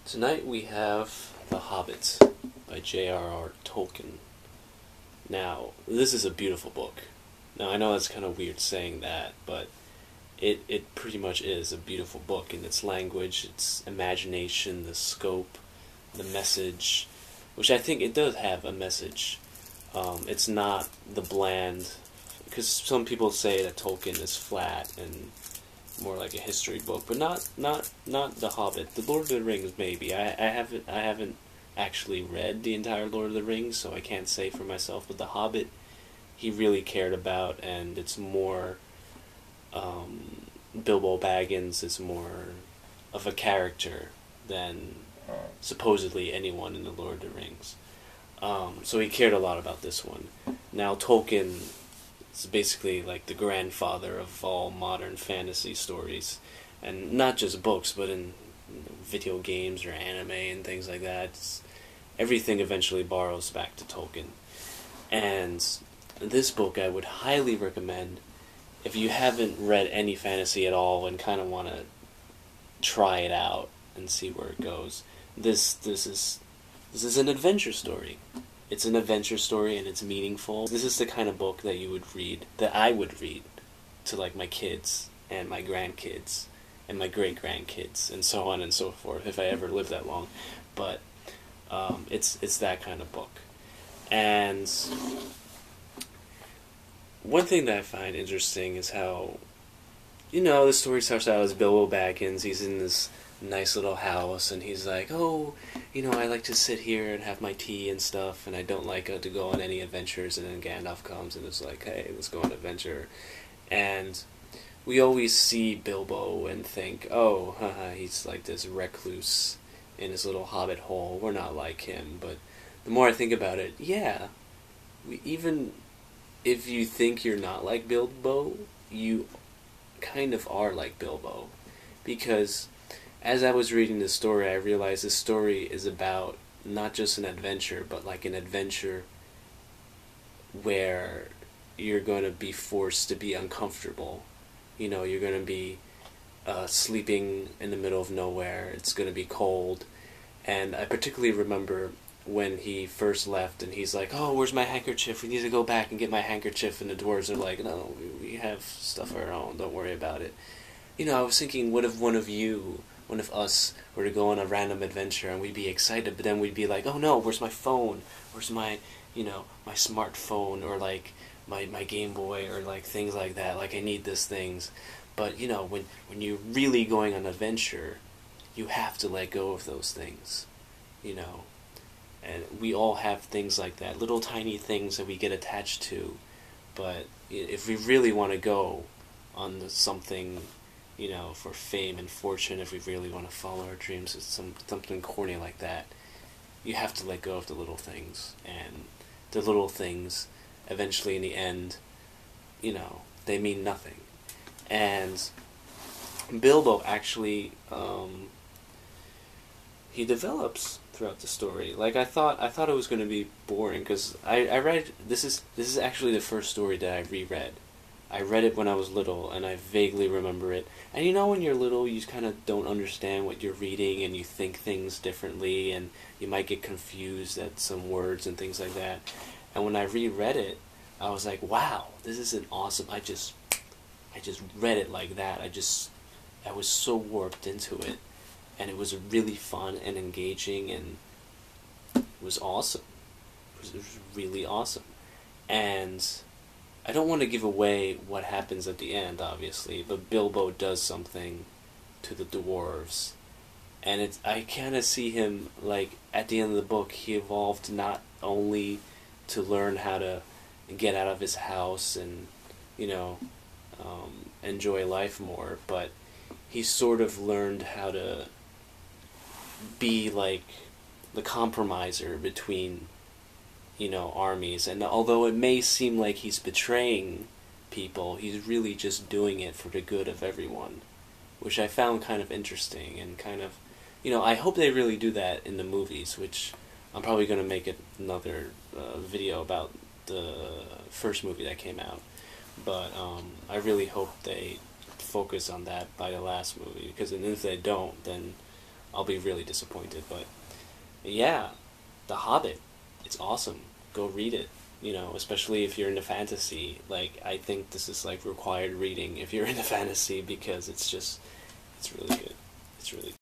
Tonight we have The Hobbit by J.R.R. Tolkien. Now, this is a beautiful book. Now, I know that's kind of weird saying that, but it pretty much is a beautiful book in its language, its imagination, the scope, the message, which I think it does have a message. It's not the bland, because some people say that Tolkien is flat and more like a history book, but not The Hobbit. The Lord of the Rings, maybe. I haven't actually read the entire Lord of the Rings, so I can't say for myself. But The Hobbit, he really cared about, and it's more Bilbo Baggins is more of a character than supposedly anyone in the Lord of the Rings. So he cared a lot about this one. Now Tolkien is basically like the grandfather of all modern fantasy stories, and not just books, but in video games or anime and things like that. Everything eventually borrows back to Tolkien. And this book I would highly recommend if you haven't read any fantasy at all and kind of want to try it out and see where it goes. This is an adventure story. It's an adventure story and it's meaningful. This is the kind of book that you would read, that I would read to like my kids and my grandkids and my great-grandkids and so on and so forth if I ever live that long. But it's that kind of book. And one thing that I find interesting is how, the story starts out as Bilbo Baggins. He's in this nice little house, and he's like, oh, I like to sit here and have my tea and stuff, and I don't like to go on any adventures. And then Gandalf comes and is like, hey, let's go on an adventure. And we always see Bilbo and think, oh, haha, he's like this recluse in his little hobbit hole. We're not like him. But the more I think about it, yeah, even if you think you're not like Bilbo, you kind of are like Bilbo. Because as I was reading this story, I realized this story is about not just an adventure, but like an adventure where you're going to be forced to be uncomfortable. You're going to be sleeping in the middle of nowhere. It's going to be cold. And I particularly remember when he first left and he's like, oh, where's my handkerchief? We need to go back and get my handkerchief. And the dwarves are like, no, we have stuff of our own. Don't worry about it. I was thinking, what if one of us were to go on a random adventure and we'd be excited, but then we'd be like, oh no, where's my phone? Where's my, my smartphone, or like my Game Boy, or like things like that. Like, I need these things. But, when you're really going on an adventure, you have to let go of those things, And we all have things like that, little tiny things that we get attached to. But if we really want to go on something, for fame and fortune, if we really want to follow our dreams, it's something corny like that, you have to let go of the little things. And the little things, eventually in the end, they mean nothing. And Bilbo actually, he develops throughout the story. Like, I thought it was going to be boring, because I read, this is actually the first story that I reread. I read it when I was little, and I vaguely remember it. And when you're little, you kind of don't understand what you're reading, and you think things differently, and you might get confused at some words and things like that. And when I reread it, I was like, wow, this is an awesome, I just read it like that. I was so warped into it, and it was really fun and engaging, and it was awesome. It was really awesome. And I don't want to give away what happens at the end, obviously, but Bilbo does something to the dwarves. And I kind of see him, like, at the end of the book, he evolved not only to learn how to get out of his house and, enjoy life more, but he sort of learned how to be, like, the compromiser between armies. And although it may seem like he's betraying people, he's really just doing it for the good of everyone, which I found kind of interesting, and kind of, I hope they really do that in the movies, which I'm probably going to make another video about the first movie that came out. But I really hope they focus on that by the last movie, because if they don't, then I'll be really disappointed. But yeah, The Hobbit, it's awesome. Go read it. You know, especially if you're into fantasy. Like, I think this is like required reading if you're into fantasy, because it's really good. It's really